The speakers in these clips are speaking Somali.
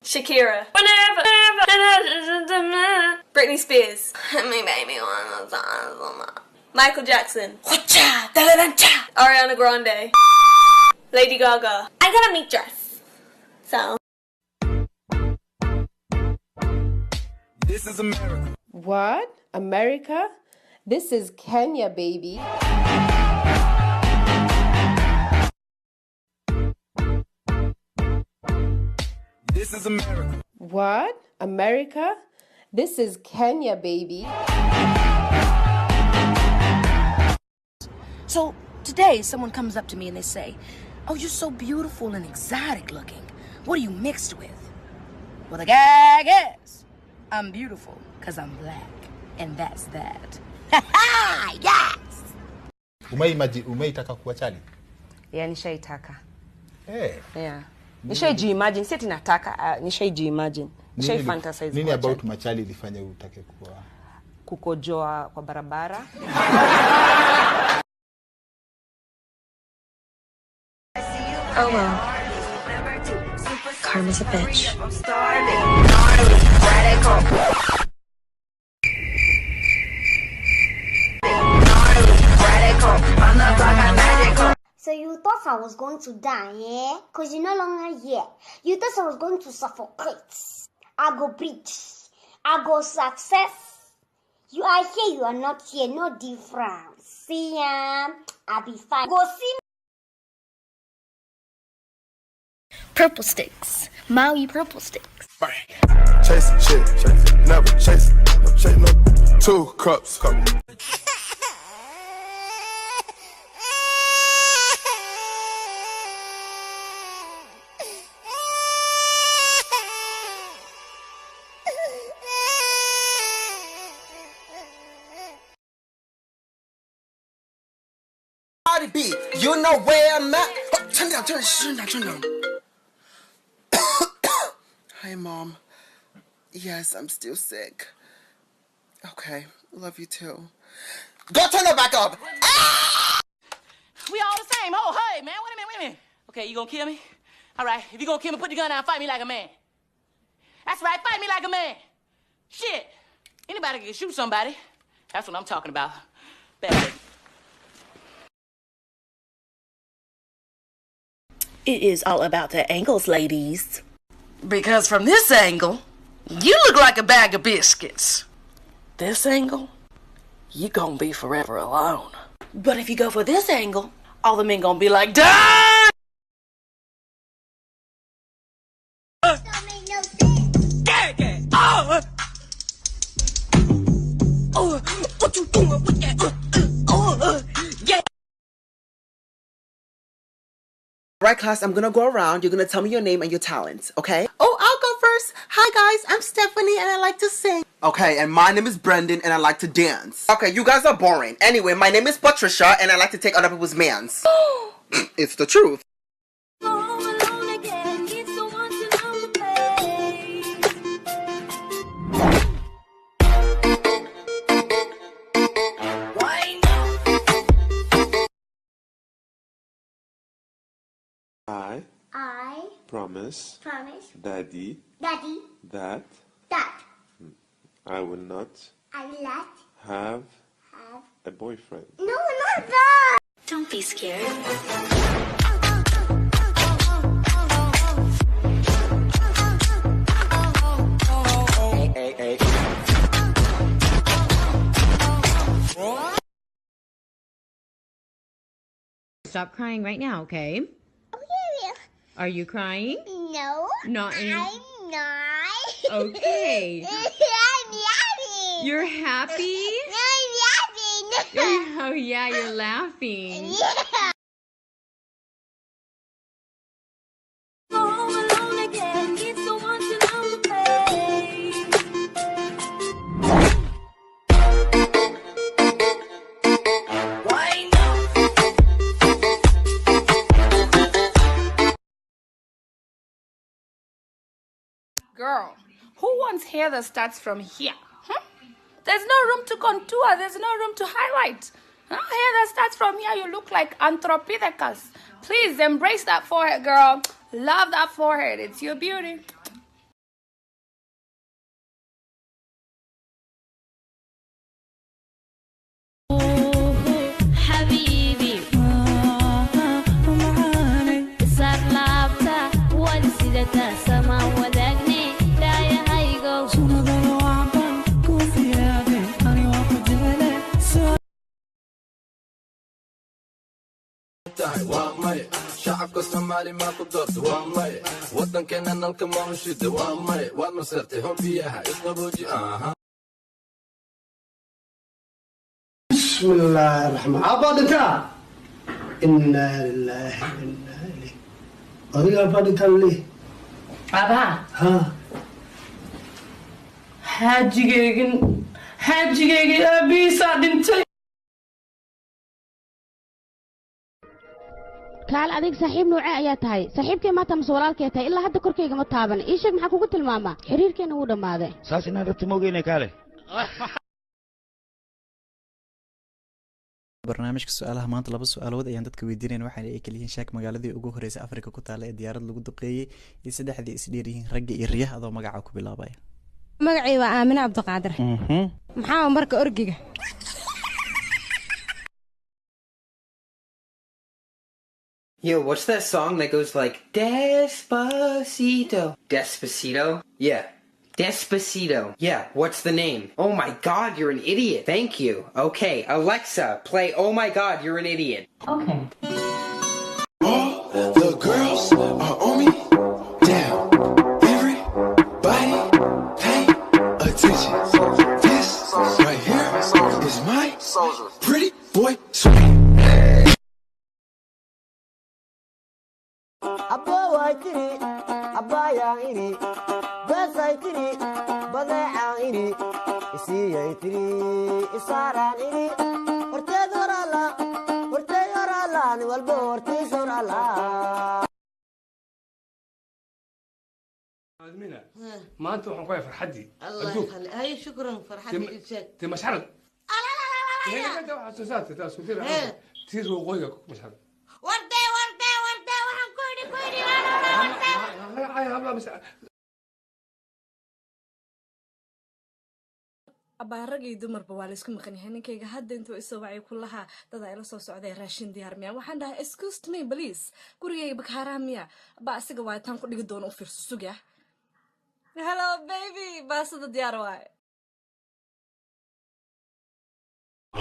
Shakira. Whenever. Britney Spears. Me baby one time. Michael Jackson. Ariana Grande. Lady Gaga. I got a meat dress. So. This is America. What? America? This is Kenya, baby. This is America. What? America? This is Kenya, baby. So today someone comes up to me and they say, "Oh, you're so beautiful and exotic looking. What are you mixed with?" Well, the gag is, I'm beautiful because I'm black. And that's that. Yes! Umeitaka kuwa chali? Yeah, nishaitaka. Eh. Yeah. Nishaiji-imagine, si ati nataka, nishaiji-imagine. Nishai-fantasize. Nini about machali ilifanya utake kuwa? Kukojoa kwa barabara. Oh well. Karma's a bitch. So you thought I was going to die, eh? Because you're no longer here. You thought I was going to suffocate. I go breach. I go success. You are here, you are not here. No difference. See ya. I'll be fine. Go see. Purple sticks. Maui purple sticks. Chase shit, never chase. No chase, no 2 cups. Beat, you know where I'm at. Oh, turn down. Hi, Mom. Yes, I'm still sick. Okay, love you too. Go turn it back up. Ah! We all the same. Oh, hey, man. Wait a minute. Okay, you gonna kill me? All right, if you gonna kill me, put your gun down and fight me like a man. That's right, fight me like a man. Shit. Anybody can shoot somebody. That's what I'm talking about. Bad. It is all about the angles, ladies. Because from this angle, you look like a bag of biscuits. This angle, you gonna be forever alone. But if you go for this angle, all the men gonna be like, die! Don't make no sense. What you doing with that? Yeah. Right, class, I'm gonna go around. You're gonna tell me your name and your talent, okay? Oh, I'll go first. Hi, guys, I'm Stephanie and I like to sing. Okay, and my name is Brendan and I like to dance. Okay, you guys are boring. Anyway, my name is Patricia and I like to take other people's mans. It's the truth. I promise Daddy that I will not have a boyfriend. No, not that. Don't be scared. Hey. Stop crying right now, okay? Are you crying? No. Not any... I'm not. Okay. I'm laughing. You're happy? I'm laughing. Oh yeah, you're laughing. Yeah. Girl, who wants hair that starts from here? Huh? There's no room to contour. There's no room to highlight. Hair that starts from here, you look like Anthropithecus. Please embrace that forehead, girl. Love that forehead. It's your beauty. tahay waa may shacabka Somali ma ku doorto waa may wadankeena nalka ma u shida waa may waa nu sartay hobbiyaha isqabooji aha bismillahir rahmanir rahim abadinta inna lillahi wa inna ilayhi adiga abadinta li aba ha hajigeegin abiisa dhintay kaal adig saaxiib nuuce ayaa tahay saaxiibkay maanta mise walaalkay tahay ilaa hadda korkayga ma taaban ii sheeg maxaa kugu tilmaamaa xiriirkeena wuu dhammaaday saas inaad rabta moogeyna kaale barnaamijka su'aalaha maanta laba su'aalood ayaan dadka weydiinayna waxaana ay kala yihiin shaak magaaladii ugu horeysay Afrika ku taala ee diyaarad lagu duqeeyay iyo saddexdii isdheer yihiin ragga iyo riyaha adoo magaca ku bilaabaya magacay waa Aamina Cabdiqaadir maxaa marka orgiga Yo, what's that song that goes like Despacito? Despacito? Yeah. Despacito. Yeah, what's the name? Oh my god, you're an idiot. Thank you. Okay, Alexa, play Oh my god, you're an idiot. Okay. All the girls are on me. Down. Everybody pay attention. This right here is my pretty boy swing. Abayangini, Basaitini, Badeangini, Isiyaitini, Isarangini, Ortezorala, Ortezorala, أدمينا ما أنتوا حنقول فرحتي الله يخلي هاي شكرا فرحتي إيشك تمشعل لا هي كده حساسات تاسكتير تصير وقويك مشعل وردي وحن كوري هاي هبلا مش أبا رجع دمر بوالس كم خني هني كي جهد أنتوا السبعي كلها تضع إلى صوص عدي راشين ديار ميا وحنا excuse me please كوري بكهراميا بس جوات هم كل جدون أوفر سوسجة hello baby بس ده ديار واي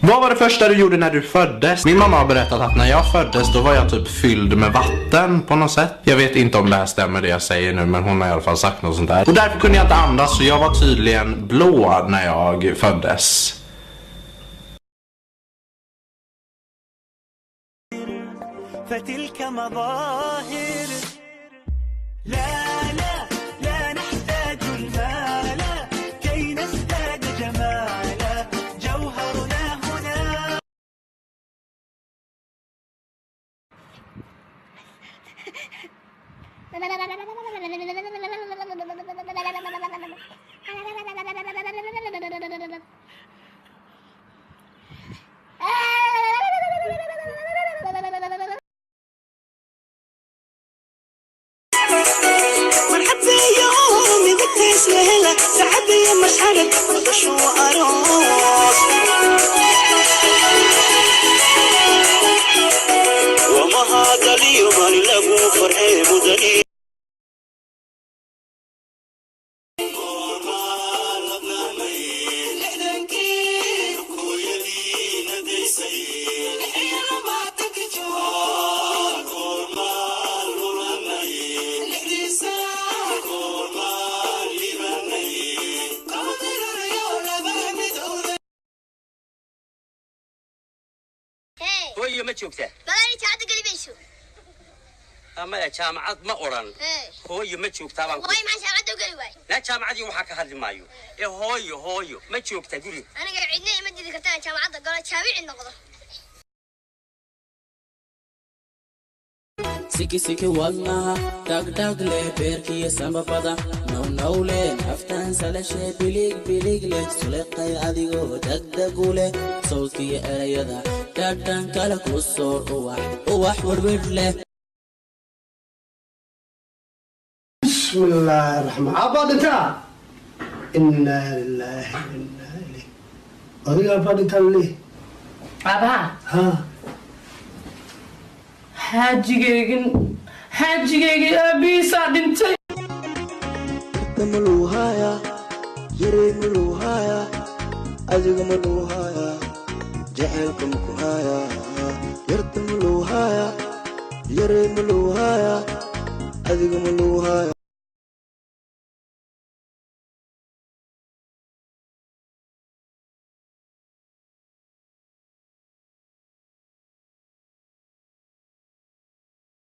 Vad var det första du gjorde när du föddes? Min mamma har berättat att när jag föddes då var jag typ fylld med vatten på något sätt. Jag vet inte om det här stämmer det jag säger nu, men hon har i alla fall sagt något sånt där. Och därför kunde jag inte andas, så jag var tydligen blå när jag föddes. فتلك مظاهر لا نحتاج المال كي نزداد جمالا جوهرنا هنا مرحبا يومي بكي سهلة سعدي مشعلك وشو أروس وما هذا اليوم اللي لقوا فرحي مدني هوي ما تشوفته بلاني تعاد قلبيشو أما جامعات ما أوران هوي ما تشوفته هوي ما شاعد قلبي لا جامعات يوم حكى هذا مايو هوي ما تشوفته قولي أنا قاعد عندنا ما أدري كرتان جامعات قالت شابي النقطة سيكي والله دق لي بيركي سما بدا نو لي نفتان سلاشي بليق لي سلقي أديقو دق لي صوتي أريدا دقان كالك والصور أوح وربيد له بسم الله الرحمن الرحيم أبادتا إنا لله وإنا إليه أديك أبادتا لي أبا ها حاجيجين أبيسا دنتي ملوهايا يري ملوهايا أزيغ ملوهايا جعلكم كهايا يرد ملوهايا yaray maluuhaya adiga maluuhaya